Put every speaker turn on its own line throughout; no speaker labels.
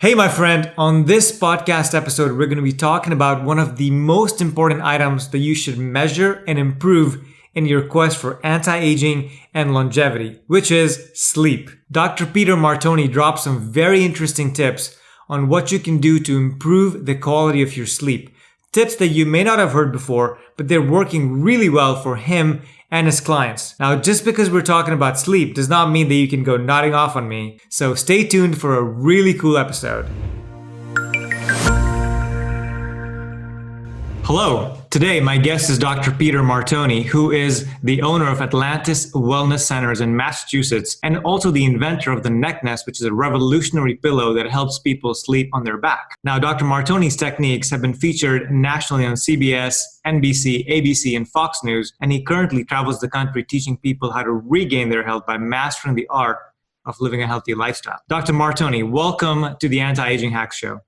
Hey, my friend, on this podcast episode, we're going to be talking about one of the most important items that you should measure and improve in your quest for anti-aging and longevity, which is sleep. Dr. Peter Martone drops some very interesting tips on what you can do to improve the quality of your sleep. Tips that you may not have heard before, but they're working really well for him and his clients. Now, just because we're talking about sleep does not mean that you can go nodding off on me. So stay tuned for a really cool episode. Hello. Today, my guest is Dr. Peter Martone, who is the owner of Atlantis Wellness Centers in Massachusetts and also the inventor of the Neck Nest, which is a revolutionary pillow that helps people sleep on their back. Now, Dr. Martone's techniques have been featured nationally on CBS, NBC, ABC, and Fox News, and he currently travels the country teaching people how to regain their health by mastering the art of living a healthy lifestyle. Dr. Martone, welcome to the Anti-Aging Hacks Show.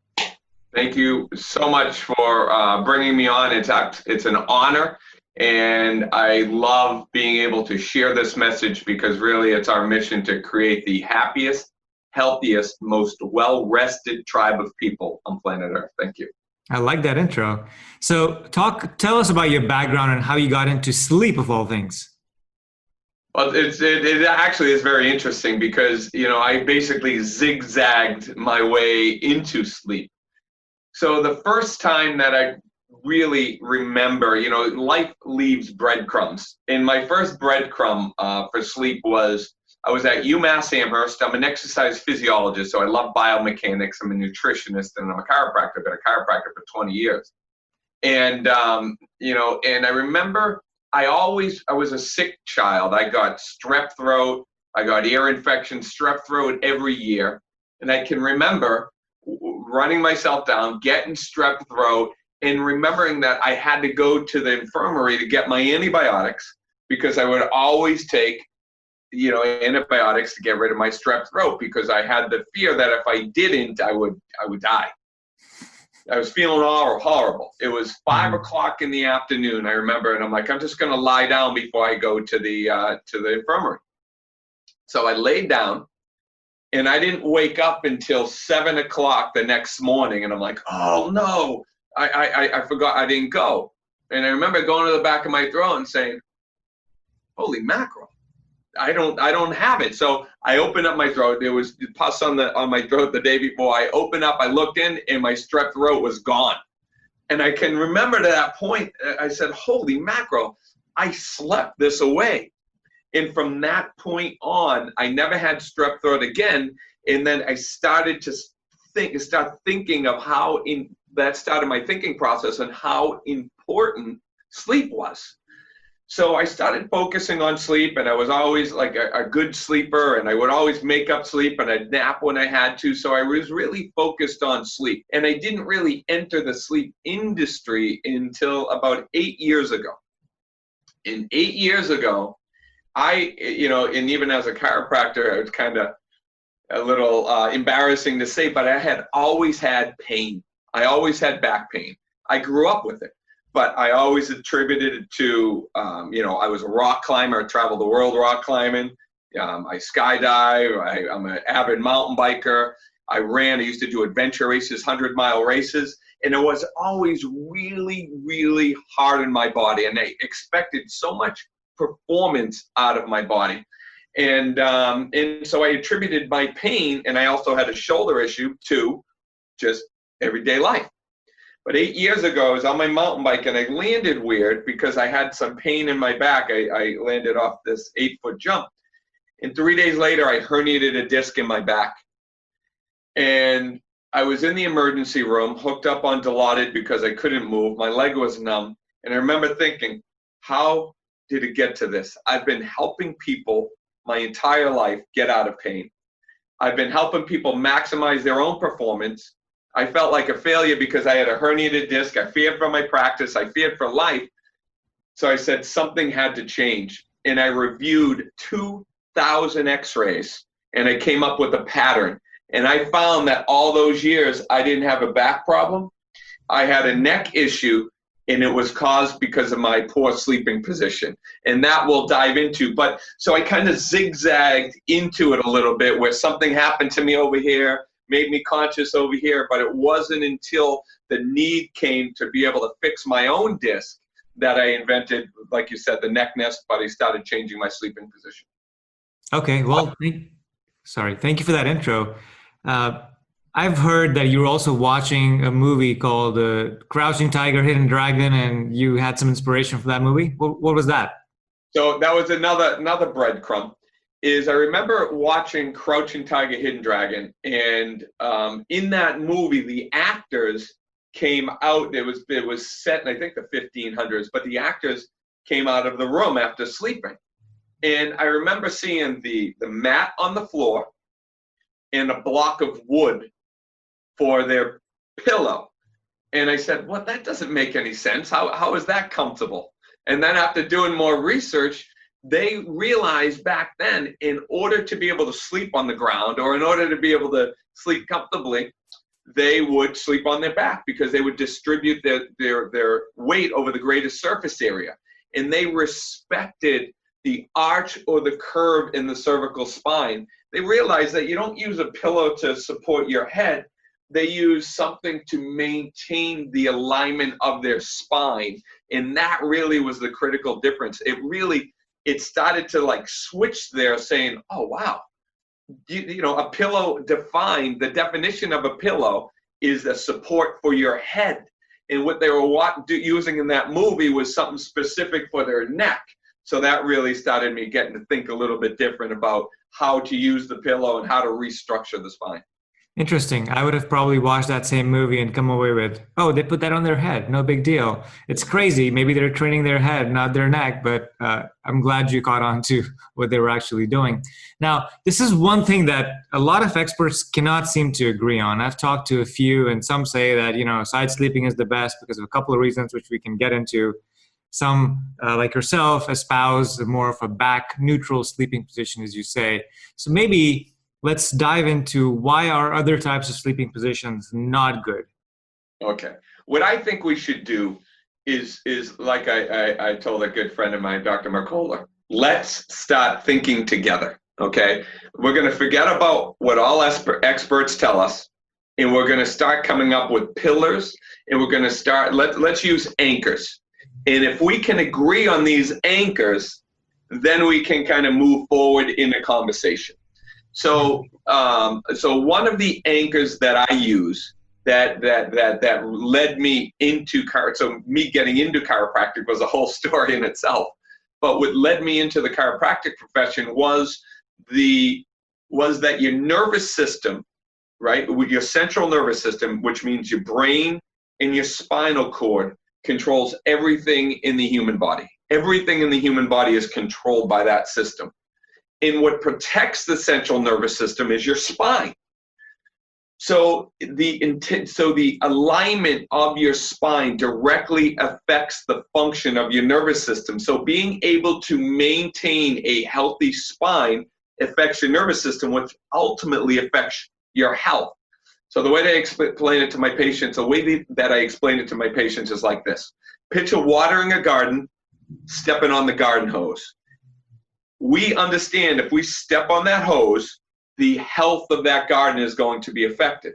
Thank you so much for bringing me on. It's an honor, and I love being able to share this message because really it's our mission to create the happiest, healthiest, most well-rested tribe of people on planet Earth. Thank you.
I like that intro. So tell us about your background and how you got into sleep of all things.
Well, it actually is very interesting because, I basically zigzagged my way into sleep. So the first time that I really remember, life leaves breadcrumbs. And my first breadcrumb for sleep was, I was at UMass Amherst. I'm an exercise physiologist, so I love biomechanics. I'm a nutritionist and I'm a chiropractor. I've been a chiropractor for 20 years. And, and I remember I was a sick child. I got strep throat. I got ear infection, strep throat every year. And I can remember running myself down, getting strep throat, and remembering that I had to go to the infirmary to get my antibiotics because I would always take, antibiotics to get rid of my strep throat because I had the fear that if I didn't, I would die. I was feeling horrible. It was 5 o'clock in the afternoon, I remember, and I'm like, I'm just going to lie down before I go to the infirmary. So I laid down. And I didn't wake up until 7 o'clock the next morning. And I'm like, oh no, I forgot I didn't go. And I remember going to the back of my throat and saying, holy mackerel, I don't have it. So I opened up my throat. There was pus on my throat the day before. I opened up, I looked in, and my strep throat was gone. And I can remember to that point, I said, holy mackerel, I slept this away. And from that point on, I never had strep throat again. And then I started to start thinking of that started my thinking process on how important sleep was. So I started focusing on sleep, and I was always like a good sleeper, and I would always make up sleep, and I'd nap when I had to. So I was really focused on sleep. And I didn't really enter the sleep industry until about 8 years ago. And 8 years ago, and even as a chiropractor, it was kind of a little embarrassing to say, but I had always had pain. I always had back pain. I grew up with it, but I always attributed it to, I was a rock climber. I traveled the world rock climbing. I skydive. I'm an avid mountain biker. I used to do adventure races, 100-mile races. And it was always really, really hard on my body. And I expected so much performance out of my body. And so I attributed my pain, and I also had a shoulder issue, to just everyday life. But 8 years ago, I was on my mountain bike, and I landed weird because I had some pain in my back. I landed off this 8-foot jump. And 3 days later, I herniated a disc in my back. And I was in the emergency room, hooked up on Dilaudid because I couldn't move. My leg was numb. And I remember thinking, how did it get to this? I've been helping people my entire life get out of pain. I've been helping people maximize their own performance. I felt like a failure because I had a herniated disc. I feared for my practice. I feared for life. So I said something had to change. And I reviewed 2,000 x-rays, and I came up with a pattern. And I found that all those years, I didn't have a back problem. I had a neck issue, and it was caused because of my poor sleeping position. And that we'll dive into. But so I kind of zigzagged into it a little bit, where something happened to me over here. made me conscious over here, but it wasn't until the need came to be able to fix my own disc that I invented, like you said, the neck nest, but I started changing my sleeping position.
Okay, well, thank you for that intro. I've heard that you were also watching a movie called Crouching Tiger, Hidden Dragon, and you had some inspiration from that movie. What was that?
So that was another breadcrumb. Is I remember watching Crouching Tiger, Hidden Dragon, and in that movie, the actors came out. It was set in, I think, the 1500s, but the actors came out of the room after sleeping. And I remember seeing the mat on the floor and a block of wood for their pillow. And I said, "What? That doesn't make any sense. How is that comfortable?" And then after doing more research, they realized back then, in order to be able to sleep on the ground, or in order to be able to sleep comfortably, they would sleep on their back because they would distribute their weight over the greatest surface area. And they respected the arch or the curve in the cervical spine. They realized that you don't use a pillow to support your head. They use something to maintain the alignment of their spine. And that really was the critical difference. It started to like switch there, saying, "Oh, wow, you know, a pillow defined, the definition of a pillow is a support for your head." And what they were using in that movie was something specific for their neck. So that really started me getting to think a little bit different about how to use the pillow and how to restructure the spine.
Interesting. I would have probably watched that same movie and come away with, "Oh, they put that on their head. No big deal." It's crazy. Maybe they're training their head, not their neck, but I'm glad you caught on to what they were actually doing. Now, this is one thing that a lot of experts cannot seem to agree on. I've talked to a few, and some say that, side sleeping is the best because of a couple of reasons, which we can get into. Some, like yourself, espouse more of a back neutral sleeping position, as you say. So maybe let's dive into why are other types of sleeping positions not good.
Okay. What I think we should do is like I told a good friend of mine, Dr. Martone, let's start thinking together, okay? We're going to forget about what all experts tell us, and we're going to start coming up with pillars, and we're going to start, let's use anchors. And if we can agree on these anchors, then we can kind of move forward in a conversation. So one of the anchors that I use that led me into me getting into chiropractic was a whole story in itself. But what led me into the chiropractic profession was that your nervous system, right, with your central nervous system, which means your brain and your spinal cord, controls everything in the human body. Everything in the human body is controlled by that system. And what protects the central nervous system is your spine. So the alignment of your spine directly affects the function of your nervous system. So being able to maintain a healthy spine affects your nervous system, which ultimately affects your health. So the way that I explain it to my patients, is like this. Picture watering a garden, stepping on the garden hose. We understand if we step on that hose, the health of that garden is going to be affected.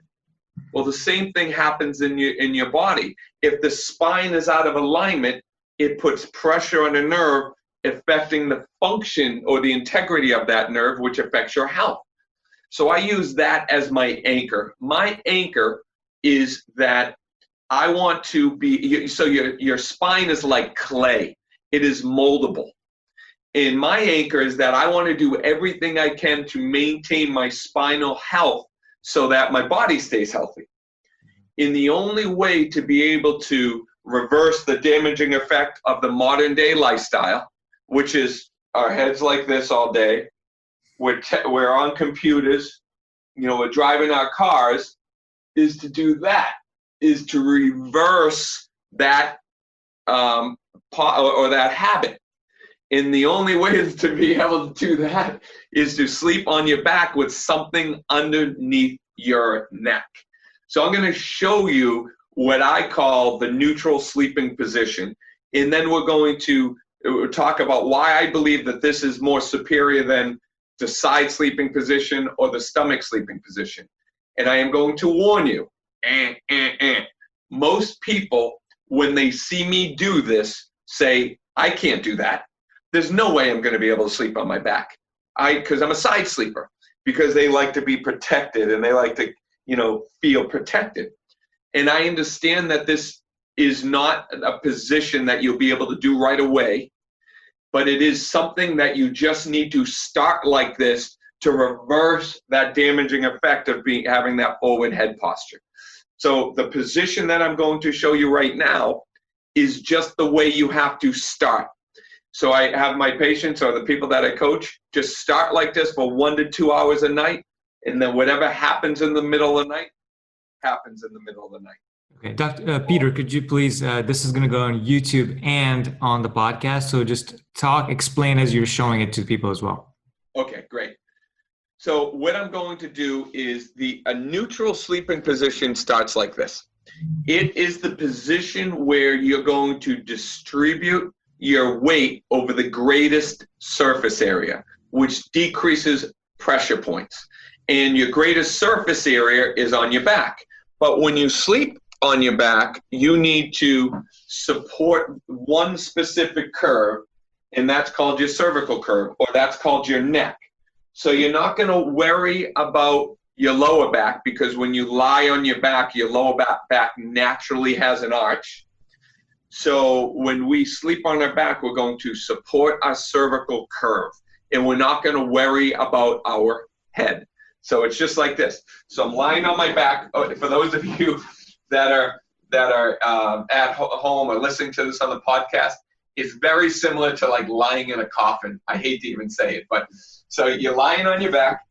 Well, the same thing happens in your body. If the spine is out of alignment, it puts pressure on a nerve, affecting the function or the integrity of that nerve, which affects your health. So I use that as my anchor. My anchor is that I want to be, so your spine is like clay. It is moldable. And my anchor is that I want to do everything I can to maintain my spinal health so that my body stays healthy. And the only way to be able to reverse the damaging effect of the modern day lifestyle, which is our heads like this all day, we're on computers, we're driving our cars, is to do that, is to reverse that or that habit. And the only way to be able to do that is to sleep on your back with something underneath your neck. So I'm going to show you what I call the neutral sleeping position. And then we're going to talk about why I believe that this is more superior than the side sleeping position or the stomach sleeping position. And I am going to warn you, most people, when they see me do this, say, I can't do that. There's no way I'm going to be able to sleep on my back. Because I'm a side sleeper, because they like to be protected and they like to, feel protected. And I understand that this is not a position that you'll be able to do right away, but it is something that you just need to start like this to reverse that damaging effect of having that forward head posture. So the position that I'm going to show you right now is just the way you have to start. So I have my patients or the people that I coach just start like this for 1 to 2 hours a night, and then whatever happens in the middle of the night happens in the middle of the night.
Okay, Dr. Peter, could you please, this is going to go on YouTube and on the podcast, so just explain as you're showing it to people as well.
Okay, great. So what I'm going to do is a neutral sleeping position starts like this. It is the position where you're going to distribute your weight over the greatest surface area, which decreases pressure points. And your greatest surface area is on your back. But when you sleep on your back, you need to support one specific curve, and that's called your cervical curve, or that's called your neck. So you're not going to worry about your lower back, because when you lie on your back, your lower back naturally has an arch. So when we sleep on our back, we're going to support our cervical curve, and we're not going to worry about our head. So it's just like this. So I'm lying on my back. For those of you that are at home or listening to this on the podcast, it's very similar to like lying in a coffin. I hate to even say it, but so you're lying on your back,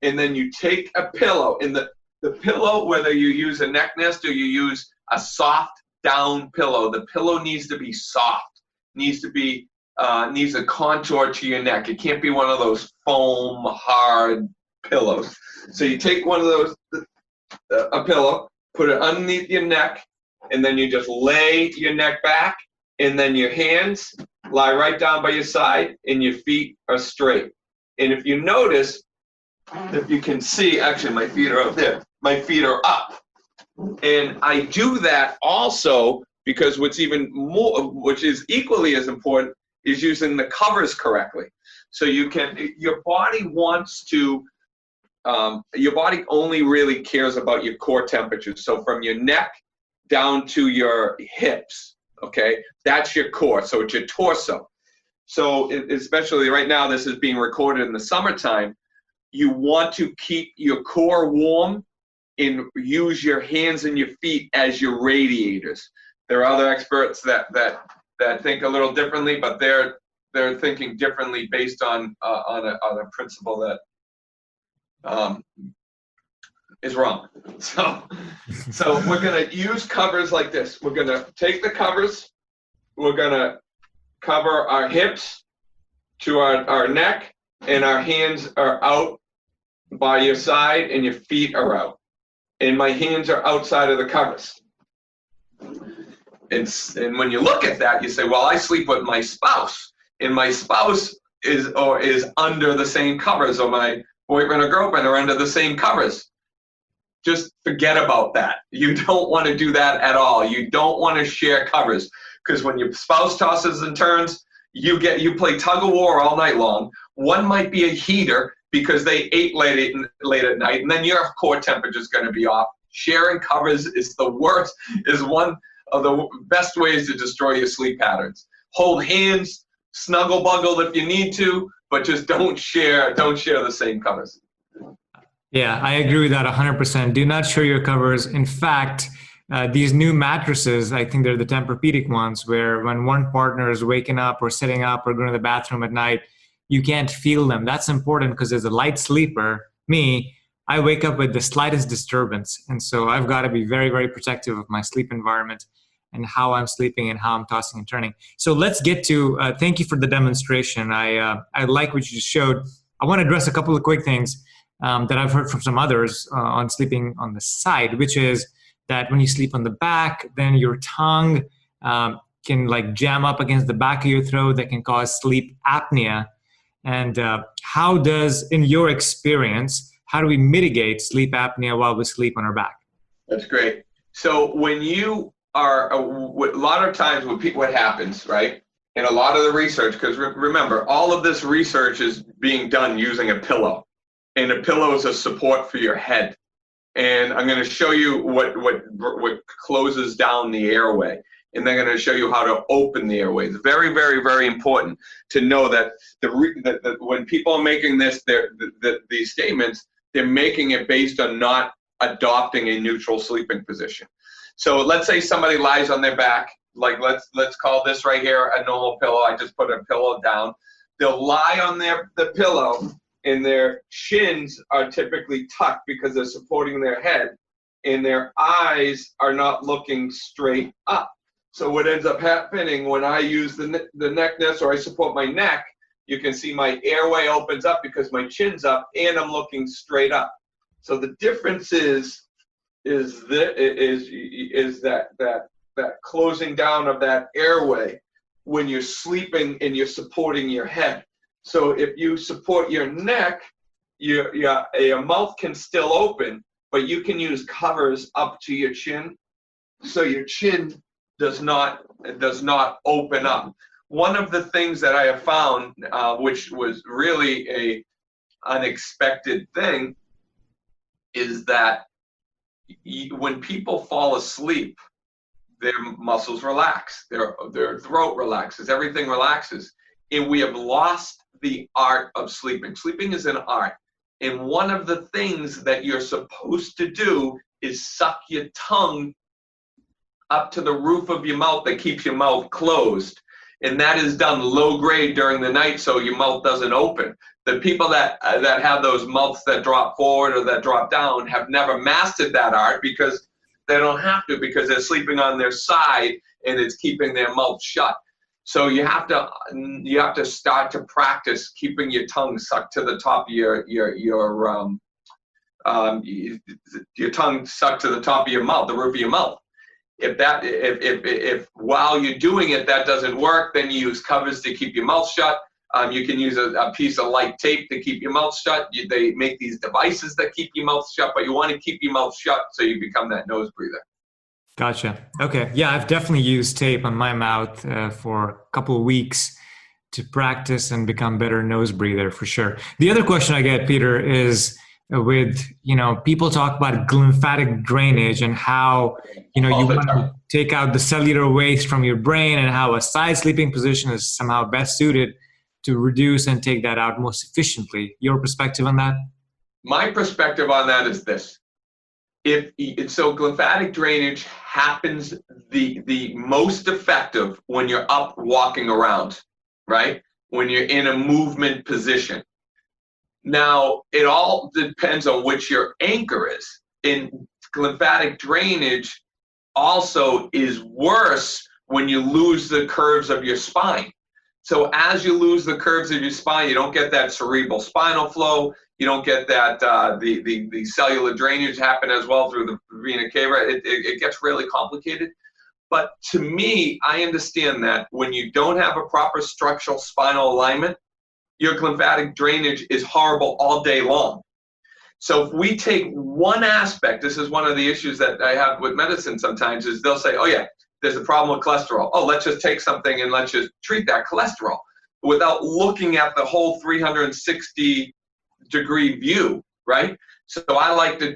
and then you take a pillow. And the pillow, whether you use a neck nest or you use a soft down pillow, the pillow needs to be soft, needs a contour to your neck. It can't be one of those foam hard pillows. So you take one of those, a pillow, put it underneath your neck, and then you just lay your neck back, and then your hands lie right down by your side, and your feet are straight. And if you notice, if you can see, actually my feet are up there. My feet are up. And I do that also because which is equally as important, is using the covers correctly. So your body only really cares about your core temperature. So from your neck down to your hips, okay, that's your core. So it's your torso. So especially right now, this is being recorded in the summertime, you want to keep your core warm and use your hands and your feet as your radiators. There are other experts that think a little differently, but they're thinking differently based on a principle that is wrong. So we're going to use covers like this. We're going to take the covers. We're going to cover our hips to our neck, and our hands are out by your side, and your feet are out. And my hands are outside of the covers. And when you look at that, you say, well, I sleep with my spouse, and my spouse is under the same covers, or my boyfriend or girlfriend are under the same covers. Just forget about that. You don't want to do that at all. You don't want to share covers, because when your spouse tosses and turns, you play tug of war all night long. One might be a heater because they ate late at night, and then your core temperature is going to be off. Sharing covers is one of the best ways to destroy your sleep patterns. Hold hands, snuggle buggle if you need to, but just don't share the same covers.
Yeah, I agree with that 100%. Do not share your covers. In fact, these new mattresses, I think they're the Tempur-Pedic ones, where when one partner is waking up or sitting up or going to the bathroom at night, you can't feel them. That's important because as a light sleeper, I wake up with the slightest disturbance. And so I've got to be very, very protective of my sleep environment and how I'm sleeping and how I'm tossing and turning. So let's get to, thank you for the demonstration. I like what you just showed. I want to address a couple of quick things that I've heard from some others on sleeping on the side, which is that when you sleep on the back, then your tongue can like jam up against the back of your throat. That can cause sleep apnea. And how does, in your experience, how do we mitigate sleep apnea while we sleep on our back?
That's great. So when you are, a lot of times what happens, right? And a lot of the research, because remember, all of this research is being done using a pillow. And a pillow is a support for your head. And I'm going to show you what closes down the airway. And then I'm going to show you how to open the airway. It's very, very, very important to know that when people are making these statements, they're making it based on not adopting a neutral sleeping position. So let's say somebody lies on their back, like let's call this right here a normal pillow. I just put a pillow down. They'll lie on the pillow, and their shins are typically tucked because they're supporting their head, and their eyes are not looking straight up. So what ends up happening when I use the neck nest, or I support my neck, you can see my airway opens up because my chin's up and I'm looking straight up. So the difference is that closing down of that airway when you're sleeping and you're supporting your head. So if you support your neck, your mouth can still open, but you can use covers up to your chin, so your chin does not open up. One of the things that I have found, which was really a unexpected thing, is that when people fall asleep, their muscles relax, their throat relaxes, everything relaxes, and we have lost the art of sleeping. Sleeping is an art, and one of the things that you're supposed to do is suck your tongue up to the roof of your mouth that keeps your mouth closed, and that is done low grade during the night so your mouth doesn't open. The people that have those mouths that drop forward or that drop down have never mastered that art because they don't have to, because they're sleeping on their side and it's keeping their mouth shut. So you have to start to practice keeping your tongue sucked to the top of your tongue sucked to the top of your mouth, the roof of your mouth. If while you're doing it that doesn't work, then you use covers to keep your mouth shut. You can use a piece of light tape to keep your mouth shut. They make these devices that keep your mouth shut, but you want to keep your mouth shut so you become that nose breather.
Gotcha. Okay. Yeah, I've definitely used tape on my mouth for a couple of weeks to practice and become better nose breather for sure. The other question I get, Peter, is with, people talk about lymphatic drainage and how, you want to take out the cellular waste from your brain, and how a side sleeping position is somehow best suited to reduce and take that out most efficiently. Your perspective on that?
My perspective on that is this. So lymphatic drainage happens the most effective when you're up walking around, right? When you're in a movement position. Now, it all depends on which your anchor is. And lymphatic drainage also is worse when you lose the curves of your spine. So as you lose the curves of your spine, you don't get that cerebral spinal flow. You don't get that the cellular drainage happen as well through the vena cava. It gets really complicated. But to me, I understand that when you don't have a proper structural spinal alignment, your lymphatic drainage is horrible all day long. So if we take one aspect, this is one of the issues that I have with medicine sometimes, is they'll say, oh yeah, there's a problem with cholesterol. Oh, let's just take something and let's just treat that cholesterol without looking at the whole 360-degree view, right? So I like to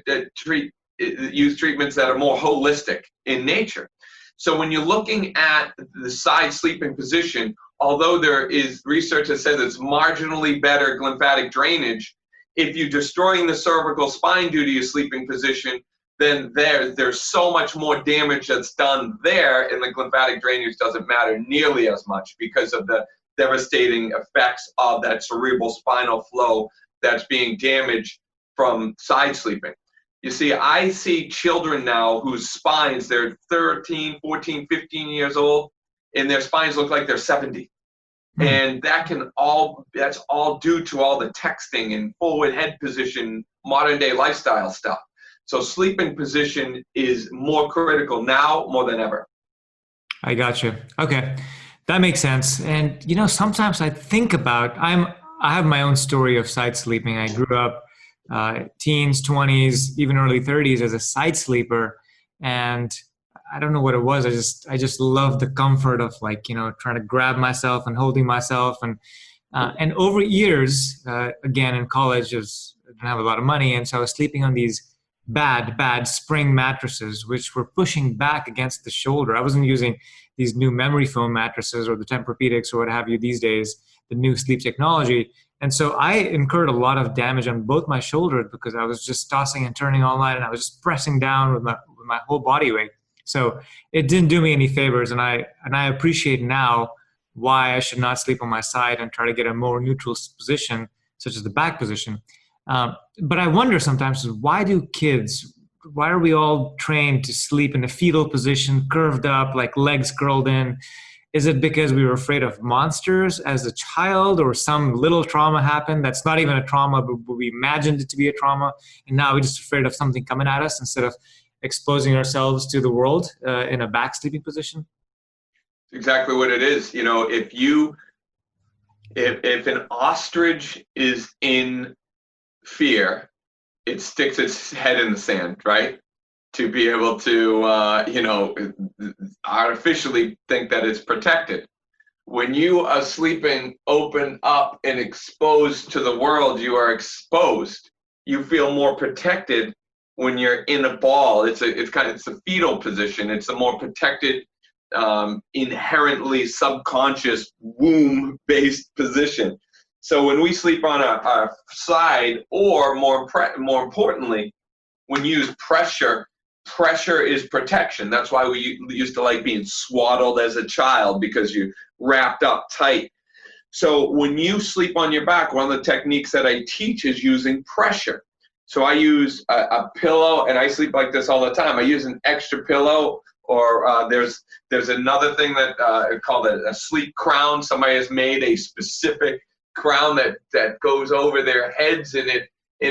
use treatments that are more holistic in nature. So when you're looking at the side sleeping position, although there is research that says it's marginally better lymphatic drainage, if you're destroying the cervical spine due to your sleeping position, then there's so much more damage that's done there, and the lymphatic drainage doesn't matter nearly as much because of the devastating effects of that cerebral spinal flow that's being damaged from side sleeping. You see, I see children now whose spines, they're 13, 14, 15 years old, and their spines look like they're 70. And that's all due to all the texting and forward head position, modern day lifestyle stuff. So sleeping position is more critical now more than ever.
I got you. Okay. That makes sense. And, sometimes I think about, I have my own story of side sleeping. I grew up teens, 20s, even early 30s as a side sleeper. And I don't know what it was. I just love the comfort of like, trying to grab myself and holding myself. And over years, again, in college, I didn't have a lot of money. And so I was sleeping on these bad spring mattresses, which were pushing back against the shoulder. I wasn't using these new memory foam mattresses or the Tempur-Pedics or what have you these days, the new sleep technology. And so I incurred a lot of damage on both my shoulders because I was just tossing and turning all night and I was just pressing down with my whole body weight. So it didn't do me any favors. And I appreciate now why I should not sleep on my side and try to get a more neutral position, such as the back position. But I wonder sometimes, why are we all trained to sleep in a fetal position, curved up, like legs curled in? Is it because we were afraid of monsters as a child, or some little trauma happened that's not even a trauma, but we imagined it to be a trauma, and now we're just afraid of something coming at us instead of exposing ourselves to the world in a back sleeping position?
Exactly what it is. If an ostrich is in fear, it sticks its head in the sand, right? To be able to, artificially think that it's protected. When you are sleeping open up and exposed to the world, you are exposed. You feel more protected when you're in a ball. It's a fetal position. It's a more protected, inherently subconscious womb-based position. So when we sleep on our side, or more importantly, when you use pressure is protection. That's why we used to like being swaddled as a child, because you wrapped up tight. So when you sleep on your back, one of the techniques that I teach is using pressure. So I use a pillow, and I sleep like this all the time. I use an extra pillow, or there's another thing that called a sleep crown. Somebody has made a specific crown that goes over their heads, and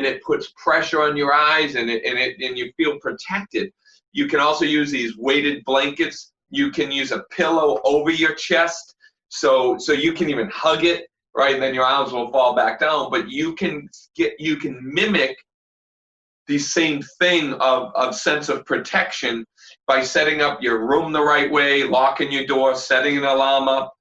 it puts pressure on your eyes, and you feel protected. You can also use these weighted blankets. You can use a pillow over your chest, so you can even hug it, right? And then your arms will fall back down. But you can mimic the same thing of sense of protection by setting up your room the right way, locking your door, setting an alarm up.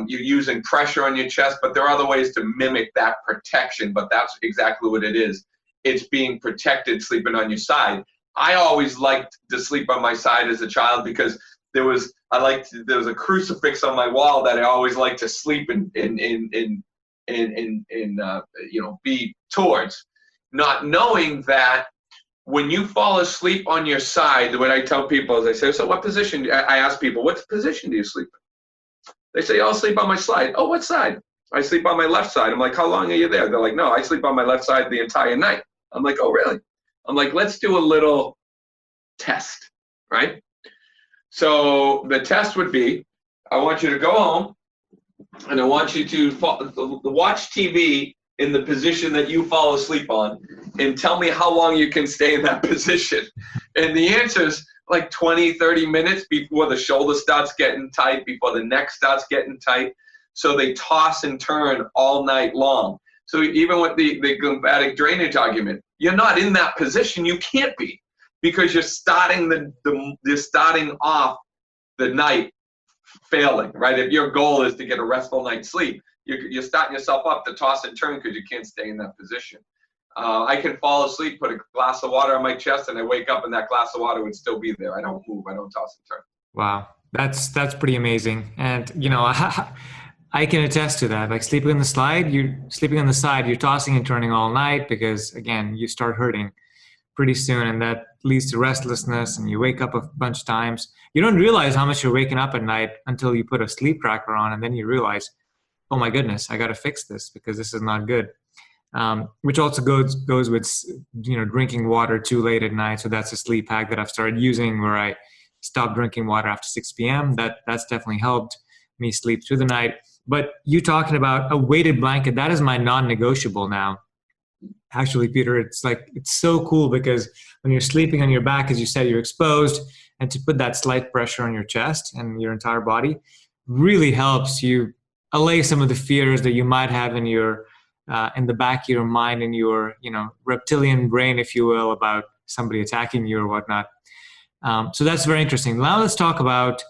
You're using pressure on your chest, but there are other ways to mimic that protection, but that's exactly what it is. It's being protected sleeping on your side. I always liked to sleep on my side as a child because there was a crucifix on my wall that I always liked to sleep in be towards, not knowing that when you fall asleep on your side, what I tell people is, I say, so what position? I ask people, what position do you sleep in? They say, oh, I'll sleep on my side. Oh, what side? I sleep on my left side. I'm like, how long are you there? They're like, no, I sleep on my left side the entire night. I'm like, oh, really? I'm like, let's do a little test, right? So the test would be, I want you to go home, and I want you to watch TV in the position that you fall asleep on, and tell me how long you can stay in that position. And the answer is like 20, 30 minutes before the shoulder starts getting tight, before the neck starts getting tight. So they toss and turn all night long. So even with the lymphatic drainage argument, you're not in that position. You can't be, because you're starting you're starting off the night failing, right? If your goal is to get a restful night's sleep, you're starting yourself up to toss and turn because you can't stay in that position. I can fall asleep, put a glass of water on my chest, and I wake up and that glass of water would still be there. I don't move. I don't toss and turn.
Wow. That's pretty amazing. And, I can attest to that. Like sleeping on the side, you're tossing and turning all night because, again, you start hurting pretty soon, and that leads to restlessness, and you wake up a bunch of times. You don't realize how much you're waking up at night until you put a sleep tracker on, and then you realize, oh my goodness, I got to fix this because this is not good. Which also goes with, drinking water too late at night. So that's a sleep hack that I've started using, where I stop drinking water after 6 p.m. That's definitely helped me sleep through the night. But you talking about a weighted blanket, that is my non-negotiable now. Actually, Peter, it's so cool because when you're sleeping on your back, as you said, you're exposed, and to put that slight pressure on your chest and your entire body really helps you allay some of the fears that you might have in your in the back of your mind and your, reptilian brain, if you will, about somebody attacking you or whatnot. So that's very interesting. Now let's talk about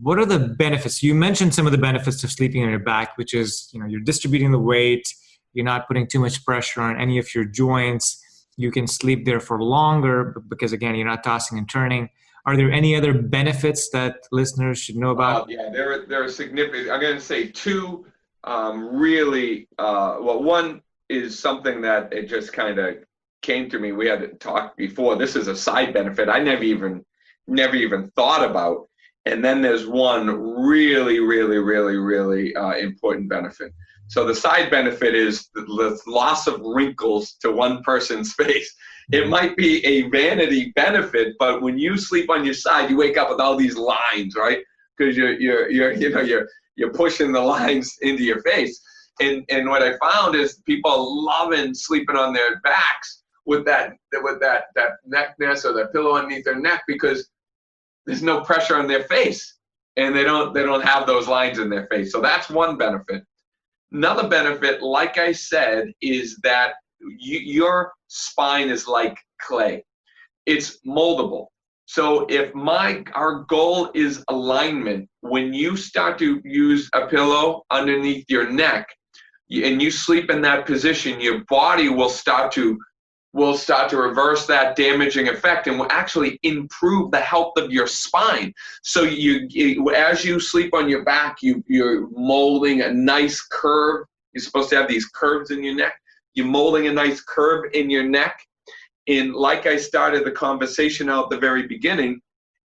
what are the benefits. You mentioned some of the benefits of sleeping on your back, which is, you're distributing the weight, you're not putting too much pressure on any of your joints. You can sleep there for longer because, again, you're not tossing and turning. Are there any other benefits that listeners should know about?
Yeah, there are significant. I'm going to say two really. Well, one is something that it just kind of came to me. We had talked before. This is a side benefit I never even thought about. And then there's one really, really, really, really important benefit. So the side benefit is the loss of wrinkles to one person's face. It might be a vanity benefit, but when you sleep on your side, you wake up with all these lines, right? Because you're pushing the lines into your face. And what I found is people are loving sleeping on their backs with that neckness or that pillow underneath their neck, because there's no pressure on their face, and they don't have those lines in their face. So that's one benefit. Another benefit, like I said, is that your spine is like clay. It's moldable. So if our goal is alignment, when you start to use a pillow underneath your neck and you sleep in that position, your body will start to reverse that damaging effect and will actually improve the health of your spine. So as you sleep on your back, you're molding a nice curve. You're supposed to have these curves in your neck. You're molding a nice curve in your neck. And like I started the conversation out at the very beginning,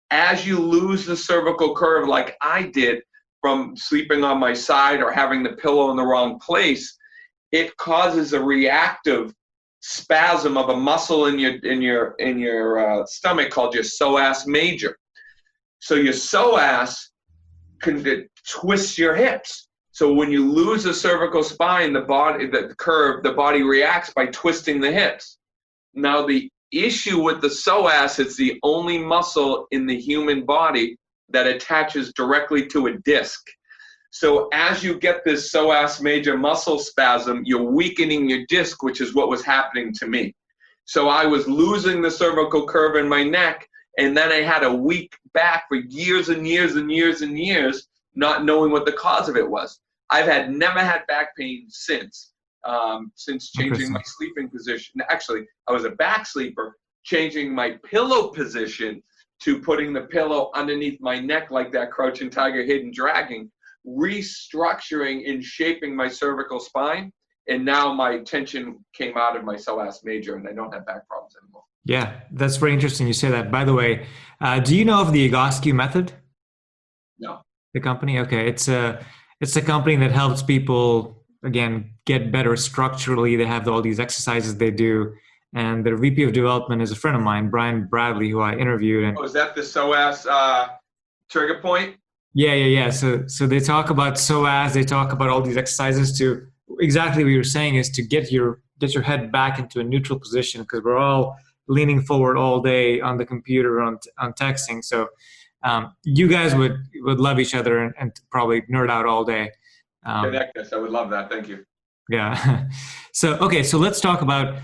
as you lose the cervical curve like I did from sleeping on my side or having the pillow in the wrong place, it causes a reactive spasm of a muscle in your stomach called your psoas major. So your psoas can twist your hips. So when you lose the cervical spine, the body reacts by twisting the hips. Now the issue with the psoas, it's the only muscle in the human body that attaches directly to a disc. So as you get this psoas major muscle spasm, you're weakening your disc, which is what was happening to me. So I was losing the cervical curve in my neck, and then I had a weak back for years and years and years and years, not knowing what the cause of it was. I've never had back pain since changing my sleeping position. Actually, I was a back sleeper, changing my pillow position to putting the pillow underneath my neck like that crouching tiger, hidden dragon, restructuring and shaping my cervical spine, and now my tension came out of my psoas major and I don't have back problems anymore.
Yeah, that's very interesting you say that. By the way, do you know of the Egoscue method?
No.
The company? Okay, it's a company that helps people, again, get better structurally. They have all these exercises they do, and their VP of development is a friend of mine, Brian Bradley, who I interviewed. And
is that the psoas trigger point?
Yeah. So they talk about psoas. They talk about all these exercises to exactly what you're saying, is to get your head back into a neutral position, because we're all leaning forward all day on the computer, on texting. So you guys would love each other and probably nerd out all day.
Connect us. I would love that. Thank you.
Yeah. So let's talk about,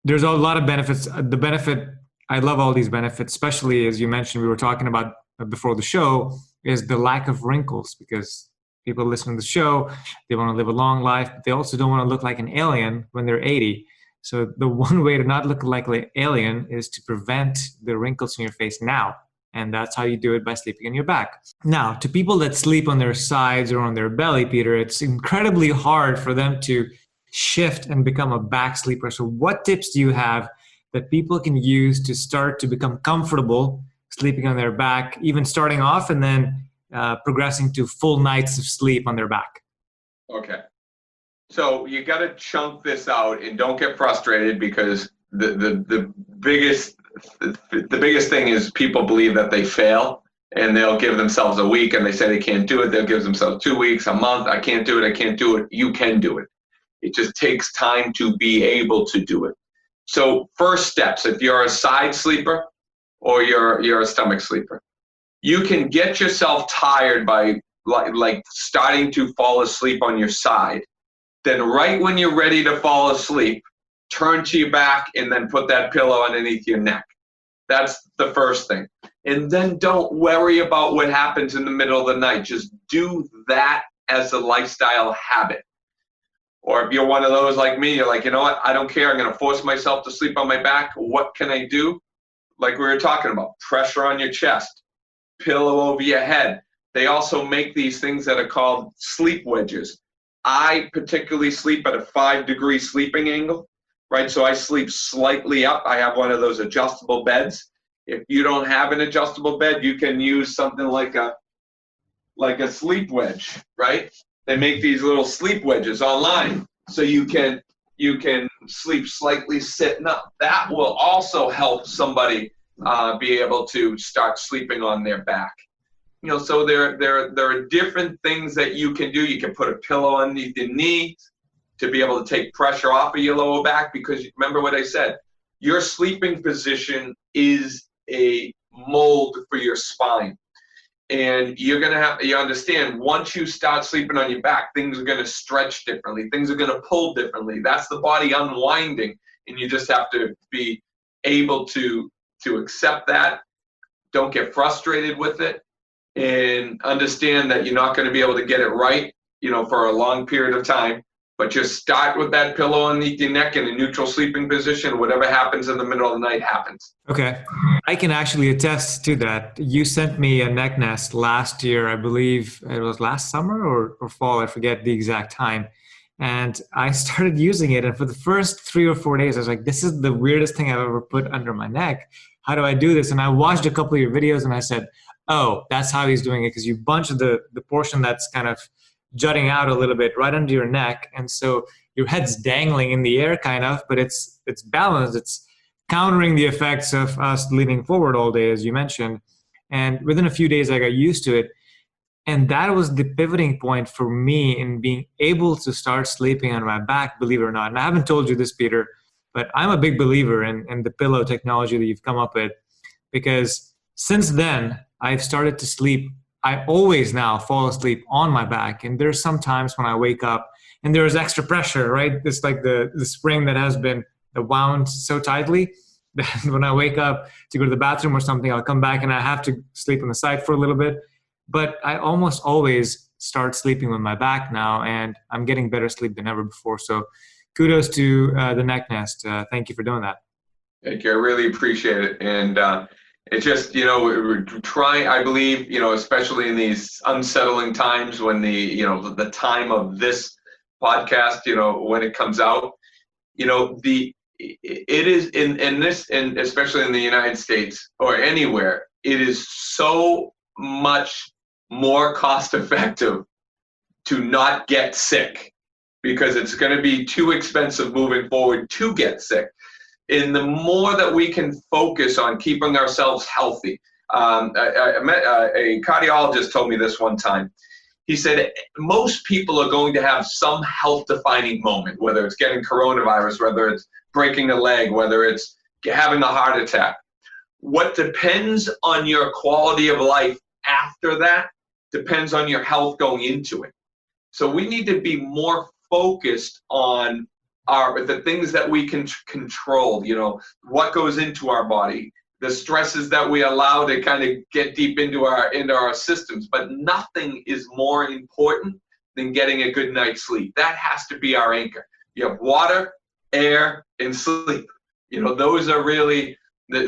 there's a lot of benefits. The benefit, I love all these benefits, especially as you mentioned, we were talking about before the show, is the lack of wrinkles, because people listening to the show, they want to live a long life, but they also don't want to look like an alien when they're 80. So the one way to not look like an alien is to prevent the wrinkles in your face now. And that's how you do it, by sleeping on your back. Now, to people that sleep on their sides or on their belly, Peter, it's incredibly hard for them to shift and become a back sleeper. So what tips do you have that people can use to start to become comfortable sleeping on their back, even starting off and then progressing to full nights of sleep on their back?
Okay. So you got to chunk this out, and don't get frustrated, because the biggest thing is people believe that they fail, and they'll give themselves a week and they say they can't do it. They'll give themselves 2 weeks, a month. I can't do it. You can do it. It just takes time to be able to do it. So first steps, if you're a side sleeper or you're a stomach sleeper, you can get yourself tired by like starting to fall asleep on your side. then right when you're ready to fall asleep, turn to your back and then put that pillow underneath your neck. That's the first thing. And then don't worry about what happens in the middle of the night. Just do that as a lifestyle habit. Or if you're one of those like me, you're like, you know what, I don't care. I'm going to force myself to sleep on my back. What can I do? Like we were talking about, pressure on your chest, pillow over your head. They also make these things that are called sleep wedges. I particularly sleep at a 5-degree sleeping angle, right? So I sleep slightly up. I have one of those adjustable beds. If you don't have an adjustable bed, you can use something like a sleep wedge, right? They make these little sleep wedges online, so you can sleep slightly sitting up. That will also help somebody be able to start sleeping on their back. You know, so there are different things that you can do. You can put a pillow underneath your knee to be able to take pressure off of your lower back, because remember what I said, your sleeping position is a mold for your spine. And you're going to have, you understand, once you start sleeping on your back, things are going to stretch differently. Things are going to pull differently. That's the body unwinding. And you just have to be able to accept that. Don't get frustrated with it. And understand that you're not going to be able to get it right, you know, for a long period of time. But just start with that pillow underneath your neck in a neutral sleeping position. Whatever happens in the middle of the night happens.
Okay. I can actually attest to that. You sent me a neck nest last year. I believe it was last summer or fall. I forget the exact time. And I started using it. And for the first 3 or 4 days, I was like, this is the weirdest thing I've ever put under my neck. How do I do this? And I watched a couple of your videos and I said, oh, that's how he's doing it. Because you bunch the portion that's kind of jutting out a little bit right under your neck, and so your head's dangling in the air kind of, but it's balanced. It's countering the effects of us leaning forward all day, as you mentioned. And within a few days I got used to it, and that was the pivoting point for me in being able to start sleeping on my back, believe it or not. And I haven't told you this, Peter, but I'm a big believer in the pillow technology that you've come up with, because since then I've started to sleep. I always now fall asleep on my back. And there's some times when I wake up and there is extra pressure, right? It's like the spring that has been wound so tightly that when I wake up to go to the bathroom or something, I'll come back and I have to sleep on the side for a little bit. But I almost always start sleeping with my back now, and I'm getting better sleep than ever before. So kudos to the neck nest. Thank you for doing that.
Thank you. I really appreciate it. And it's just, you know, we're trying, I believe, you know, especially in these unsettling times when the time of this podcast, you know, when it comes out, you know, it is in this, and especially in the United States or anywhere, it is so much more cost effective to not get sick, because it's going to be too expensive moving forward to get sick. And the more that we can focus on keeping ourselves healthy. I met a cardiologist told me this one time. He said, most people are going to have some health-defining moment, whether it's getting coronavirus, whether it's breaking a leg, whether it's having a heart attack. What depends on your quality of life after that depends on your health going into it. So we need to be more focused on the things that we can control, you know, what goes into our body, the stresses that we allow to kind of get deep into our systems. But nothing is more important than getting a good night's sleep. That has to be our anchor. You have water, air, and sleep. You know, those are really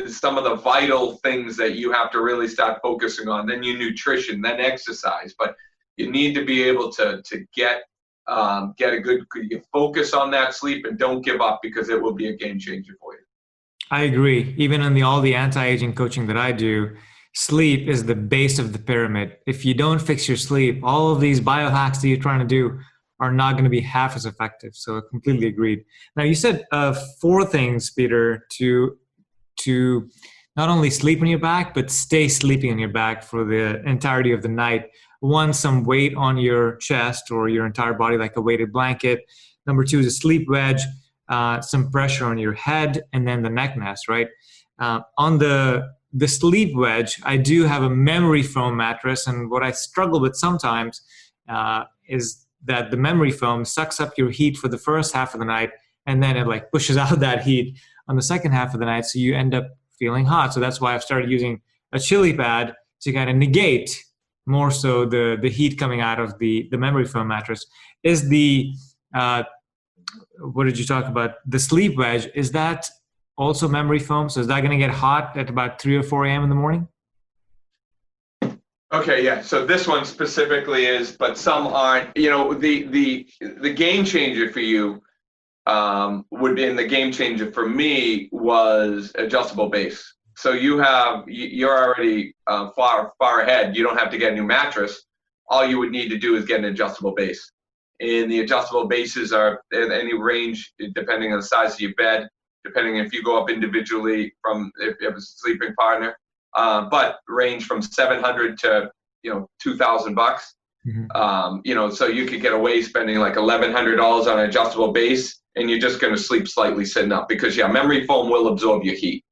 some of the vital things that you have to really start focusing on. Then your nutrition, then exercise. But you need to be able to get a good focus on that sleep, and don't give up, because it will be a game changer for you.
I agree. Even in all the anti-aging coaching that I do, sleep is the base of the pyramid. If you don't fix your sleep, all of these biohacks that you're trying to do are not going to be half as effective. So I completely agreed. Now you said 4 things, Peter, to not only sleep on your back, but stay sleeping on your back for the entirety of the night. 1, some weight on your chest or your entire body, like a weighted blanket. Number 2 is a sleep wedge, some pressure on your head, and then the neck nest, right? On the sleep wedge, I do have a memory foam mattress, and what I struggle with sometimes is that the memory foam sucks up your heat for the first half of the night, and then it like pushes out that heat on the second half of the night, so you end up feeling hot. So that's why I've started using a chili pad to kind of negate more so the heat coming out of the memory foam mattress. Is the what did you talk about? The sleep wedge, is that also memory foam? So is that going to get hot at about 3 or 4 a.m. in the morning?
Okay, yeah. So this one specifically is, but some aren't. You know, the game changer for you would be, and the game changer for me was adjustable base. So you're already far ahead. You don't have to get a new mattress. All you would need to do is get an adjustable base. And the adjustable bases are in any range, depending on the size of your bed, depending if you go up individually from if you have a sleeping partner, but range from $700 to $2,000. Mm-hmm. So you could get away spending like $1,100 on an adjustable base, and you're just going to sleep slightly sitting up because memory foam will absorb your heat.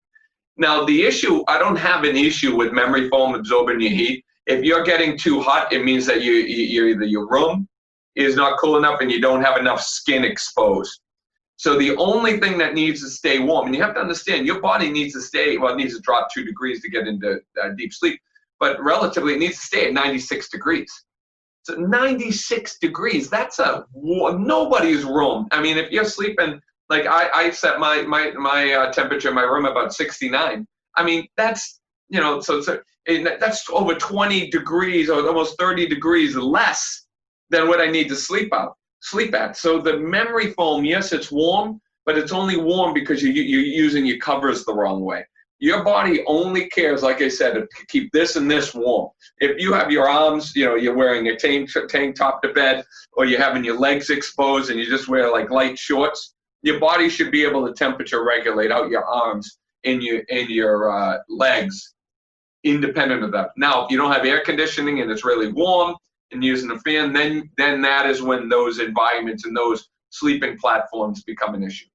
Now the issue, I don't have an issue with memory foam absorbing your heat. If you're getting too hot, it means that either your room is not cool enough and you don't have enough skin exposed. So the only thing that needs to stay warm, and you have to understand, your body needs to it needs to drop 2 degrees to get into deep sleep, but relatively it needs to stay at 96 degrees. So 96 degrees, that's nobody's room. I mean, if you're sleeping, like I set my temperature in my room about 69. I mean, that's, that's over 20 degrees or almost 30 degrees less than what I need to sleep at. So the memory foam, yes, it's warm, but it's only warm because you're using your covers the wrong way. Your body only cares, like I said, to keep this and this warm. If you have your arms, you're wearing a tank top to bed, or you're having your legs exposed and you just wear like light shorts, your body should be able to temperature regulate out your arms and your legs independent of that. Now, if you don't have air conditioning and it's really warm and using a fan, then that is when those environments and those sleeping platforms become an issue.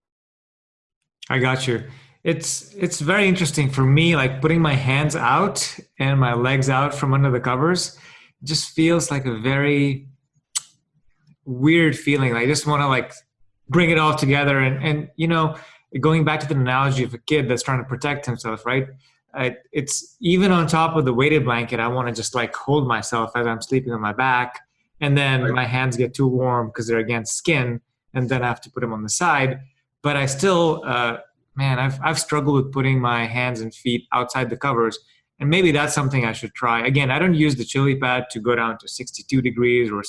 I got you. It's very interesting for me, like putting my hands out and my legs out from under the covers. It just feels like a very weird feeling. I just want to like bring it all together and going back to the analogy of a kid that's trying to protect himself, right? It's even on top of the weighted blanket, I want to just like hold myself as I'm sleeping on my back, and then my hands get too warm because they're against skin, and then I have to put them on the side. But I still, I've struggled with putting my hands and feet outside the covers, and maybe that's something I should try. Again, I don't use the chili pad to go down to 62 degrees or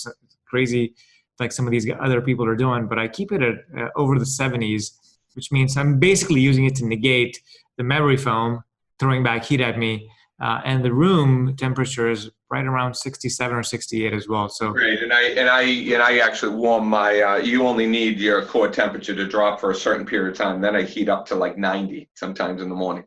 crazy like some of these other people are doing, but I keep it at over the 70s, which means I'm basically using it to negate the memory foam throwing back heat at me, and the room temperature is right around 67 or 68 as well. So
great, and I actually warm my. You only need your core temperature to drop for a certain period of time. Then I heat up to like 90 sometimes in the morning.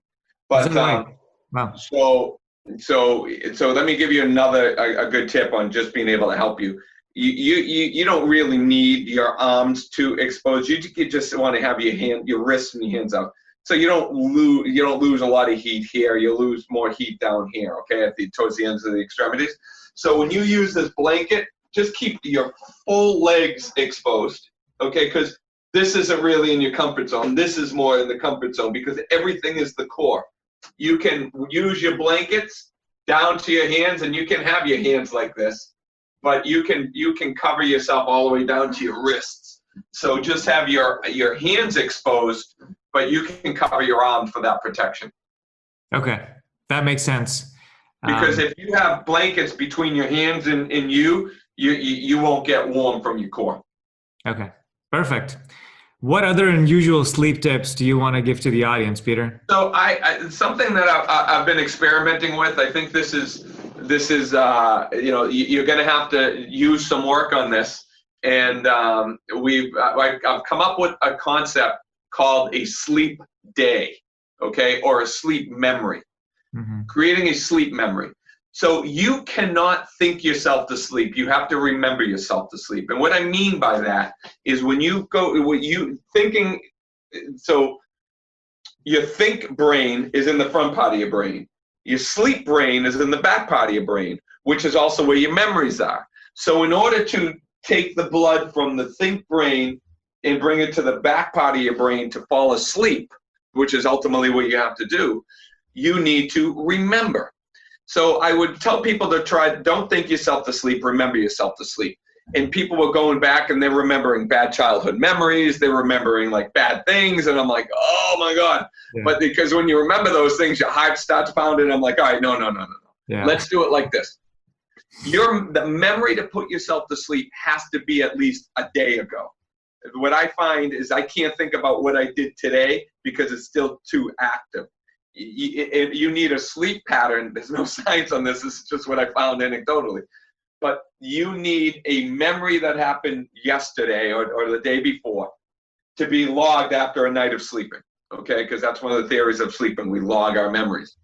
But
wow.
So let me give you a good tip on just being able to help you. You don't really need your arms to expose. You just want to have your wrists and your hands out. So you don't lose a lot of heat here. You lose more heat down here, okay, towards the ends of the extremities. So when you use this blanket, just keep your full legs exposed, okay, because this isn't really in your comfort zone. This is more in the comfort zone because everything is the core. You can use your blankets down to your hands, and you can have your hands like this, but you can cover yourself all the way down to your wrists. So just have your hands exposed, but you can cover your arms for that protection.
Okay, that makes sense.
Because if you have blankets between your hands and you won't get warm from your core.
Okay, perfect. What other unusual sleep tips do you want to give to the audience, Peter?
So something that I've been experimenting with. I think this is you're going to have to use some work on this, and I've come up with a concept called a sleep day, okay, or a sleep memory. Mm-hmm. Creating a sleep memory. So you cannot think yourself to sleep. You have to remember yourself to sleep. And what I mean by that is so your think brain is in the front part of your brain. Your sleep brain is in the back part of your brain, which is also where your memories are. So in order to take the blood from the think brain and bring it to the back part of your brain to fall asleep, which is ultimately what you have to do, you need to remember. So I would tell people to try, don't think yourself to sleep, remember yourself to sleep. And people were going back and they're remembering bad childhood memories, they're remembering like bad things, and I'm like, oh my God. Yeah. But because when you remember those things, your heart starts pounding. I'm like, all right, no. Yeah. Let's do it like this. The memory to put yourself to sleep has to be at least a day ago. What I find is I can't think about what I did today because it's still too active. You need a sleep pattern. There's no science on this. This is just what I found anecdotally. But you need a memory that happened yesterday or the day before to be logged after a night of sleeping, okay? Because that's one of the theories of sleeping. We log our memories.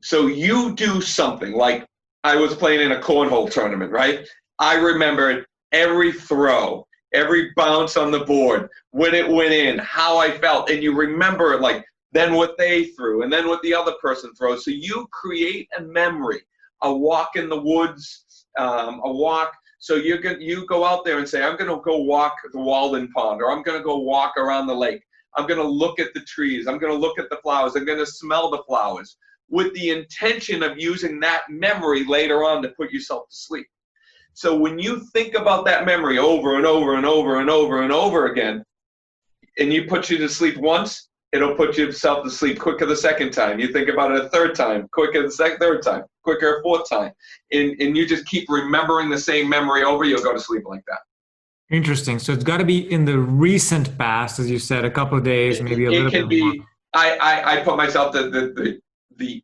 So you do something like I was playing in a cornhole tournament, right? I remembered every throw, every bounce on the board, when it went in, how I felt, and you remember like then what they threw and then what the other person throws. So you create a memory, a walk in the woods, a walk. So you go out there and say, I'm going to go walk the Walden Pond, or I'm going to go walk around the lake. I'm going to look at the trees. I'm going to look at the flowers. I'm going to smell the flowers with the intention of using that memory later on to put yourself to sleep. So when you think about that memory over and over and over and over and over again, and you put you to sleep once, it'll put yourself to sleep quicker the second time. You think about it a third time, quicker the third time, quicker a fourth time. And you just keep remembering the same memory over, you'll go to sleep like that.
Interesting. So it's got to be in the recent past, as you said, a couple of days, maybe a little bit more. It can be,
I put myself the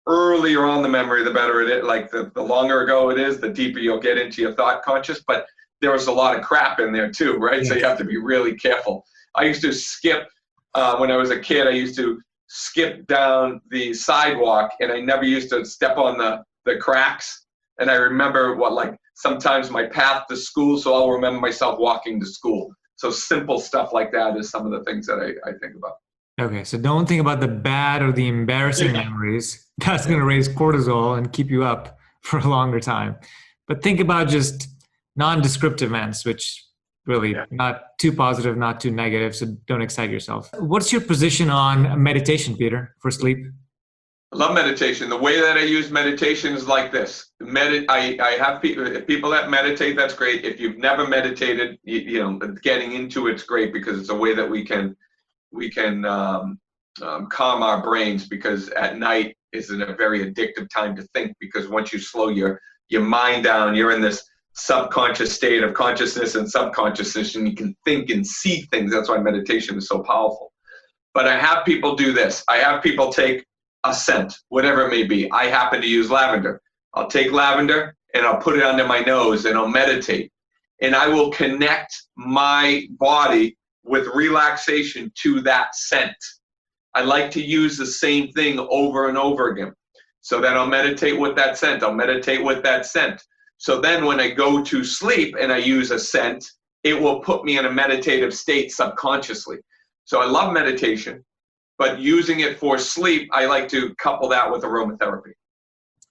earlier on the memory, the better it is. Like the longer ago it is, the deeper you'll get into your thought conscious. But there was a lot of crap in there too, right? Yes. So you have to be really careful. I used to skip, when I was a kid, I used to skip down the sidewalk, and I never used to step on the cracks. And I remember sometimes my path to school, so I'll remember myself walking to school. So simple stuff like that is some of the things that I think about.
Okay, so don't think about the bad or the embarrassing memories. That's going to raise cortisol and keep you up for a longer time. But think about just non-descriptive events, which really not too positive, not too negative, so don't excite yourself. What's your position on meditation, Peter, for sleep?
I love meditation. The way that I use meditation is like this. I have people that meditate, that's great. If you've never meditated, getting into it's great because it's a way that we can calm our brains, because at night is a very addictive time to think, because once you slow your mind down, you're in this subconscious state of consciousness and subconsciousness, and you can think and see things. That's why meditation is so powerful. But I have people do this. I have people take a scent, whatever it may be. I happen to use lavender. I'll take lavender and I'll put it under my nose and I'll meditate. And I will connect my body with relaxation to that scent. I like to use the same thing over and over again. So then I'll meditate with that scent. I'll meditate with that scent. So then when I go to sleep and I use a scent, it will put me in a meditative state subconsciously. So I love meditation, but using it for sleep, I like to couple that with aromatherapy.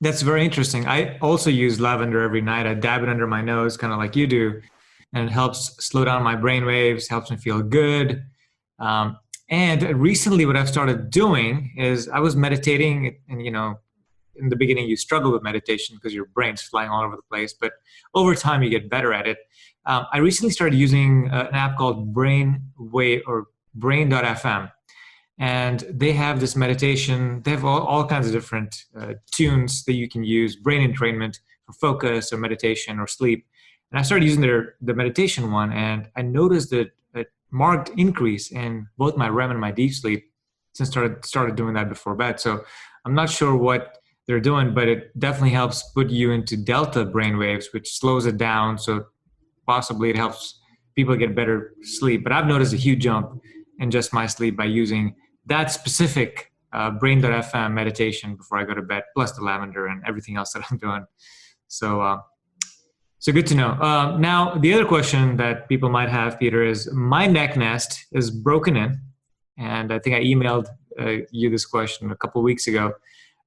That's very interesting. I also use lavender every night. I dab it under my nose, kind of like you do, and it helps slow down my brain waves, helps me feel good. And recently what I've started doing is I was meditating, and in the beginning you struggle with meditation because your brain's flying all over the place, but over time you get better at it. I recently started using an app called Brain.fm, and they have this meditation. They have all kinds of different tunes that you can use, brain entrainment for focus or meditation or sleep. And I started using the meditation one, and I noticed that a marked increase in both my REM and my deep sleep since I started doing that before bed. So I'm not sure what they're doing, but it definitely helps put you into delta brainwaves, which slows it down. So possibly it helps people get better sleep. But I've noticed a huge jump in just my sleep by using that specific Brain.fm meditation before I go to bed, plus the lavender and everything else that I'm doing. So good to know. Now, the other question that people might have, Peter, is my neck nest is broken in. And I think I emailed you this question a couple of weeks ago.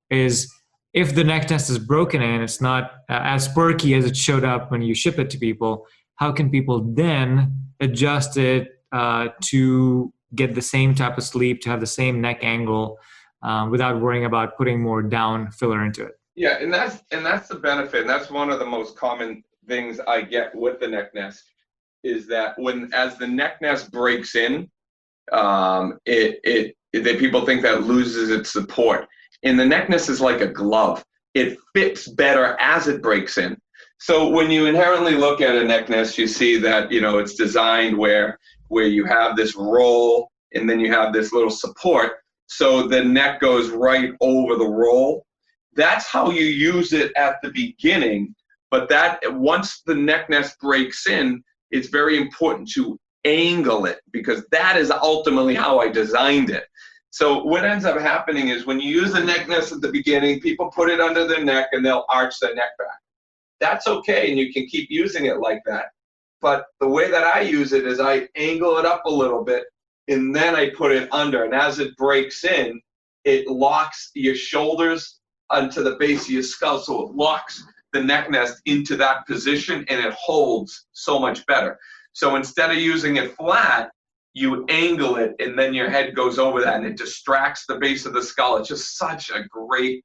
Is if the neck nest is broken and it's not as perky as it showed up when you ship it to people, how can people then adjust it to get the same type of sleep, to have the same neck angle without worrying about putting more down filler into it?
Yeah, and that's the benefit. And that's one of the most common things I get with the neck nest is that as the neck nest breaks in, people think that it loses its support. And the neck nest is like a glove. It fits better as it breaks in. So when you inherently look at a neck nest, you see that, it's designed where you have this roll and then you have this little support. So the neck goes right over the roll. That's how you use it at the beginning. But that once the neck nest breaks in, it's very important to angle it because that is ultimately how I designed it. So what ends up happening is when you use the neck nest at the beginning, people put it under their neck and they'll arch their neck back. That's okay, and you can keep using it like that. But the way that I use it is I angle it up a little bit, and then I put it under. And as it breaks in, it locks your shoulders onto the base of your skull, so it locks the neck nest into that position, and it holds so much better. So instead of using it flat, you angle it, and then your head goes over that, and it distracts the base of the skull. It's just such a great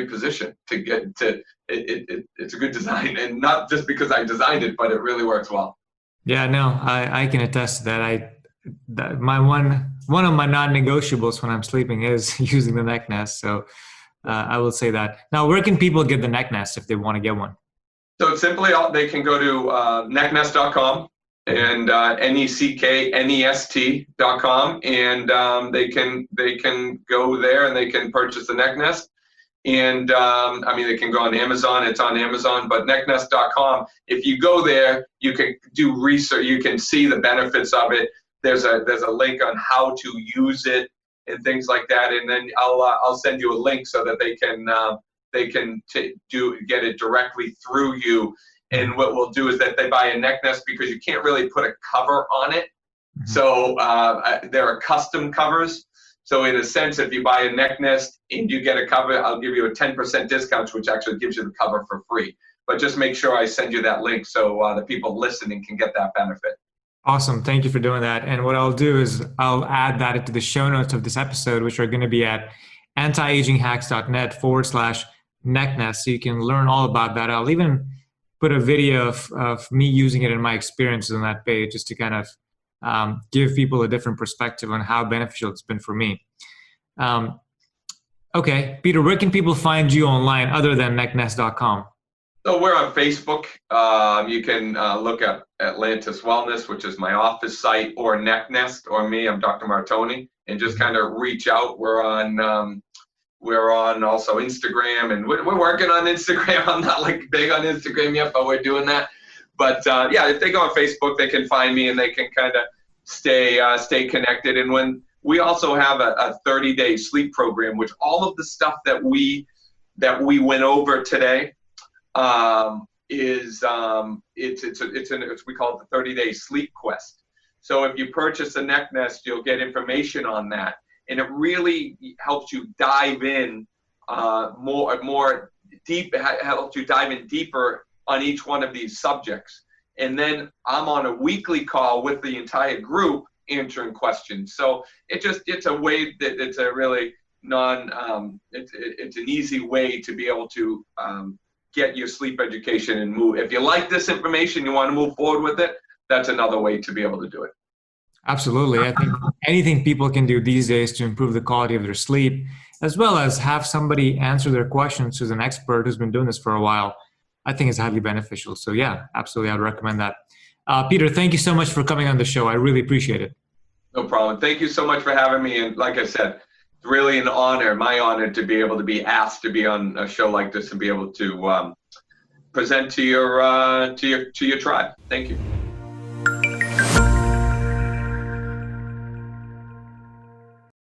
position to get to. It's a good design, and not just because I designed it, but it really works well.
Yeah, no, I can attest to that. My one of my non-negotiables when I'm sleeping is using the neck nest. So I will say that. Now, where can people get the neck nest if they want to get one?
So simply, they can go to necknest.com and necknest.com, and they can go there and they can purchase the neck nest. And they can go on Amazon. It's on Amazon, but necknest.com. If you go there, you can do research. You can see the benefits of it. There's a link on how to use it and things like that. And then I'll send you a link so that they can get it directly through you. And what we'll do is that they buy a neck nest because you can't really put a cover on it. Mm-hmm. So there are custom covers. So in a sense, if you buy a neck nest and you get a cover, I'll give you a 10% discount, which actually gives you the cover for free. But just make sure I send you that link so the people listening can get that benefit.
Awesome. Thank you for doing that. And what I'll do is I'll add that into the show notes of this episode, which are going to be at antiaginghacks.net/neck nest. So you can learn all about that. I'll even put a video of me using it and my experiences on that page just to kind of give people a different perspective on how beneficial it's been for me. Okay, Peter, where can people find you online other than necknest.com?
So we're on Facebook. You can look at Atlantis Wellness, which is my office site, or Neck Nest, or me. I'm Dr. Martone, and just kind of reach out. We're on also Instagram, and we're working on Instagram. I'm not big on Instagram yet, but we're doing that. But if they go on Facebook, they can find me and they can kind of stay connected. And when we also have a 30-day sleep program, which all of the stuff that we went over today we call it the 30-day sleep quest. So if you purchase a neck nest, you'll get information on that, and it really helps you dive in more deep. Helps you dive in deeper on each one of these subjects. And then I'm on a weekly call with the entire group answering questions. So it's a way that it's a really it's an easy way to be able to get your sleep education and move. If you like this information, you want to move forward with it, that's another way to be able to do it.
Absolutely. I think anything people can do these days to improve the quality of their sleep, as well as have somebody answer their questions who's an expert who's been doing this for a while, I think is highly beneficial. So yeah, absolutely. I'd recommend that. Peter, thank you so much for coming on the show. I really appreciate it.
No problem. Thank you so much for having me. And like I said, it's really an honor, my honor, to be able to be asked to be on a show like this and be able to present to your tribe. Thank you.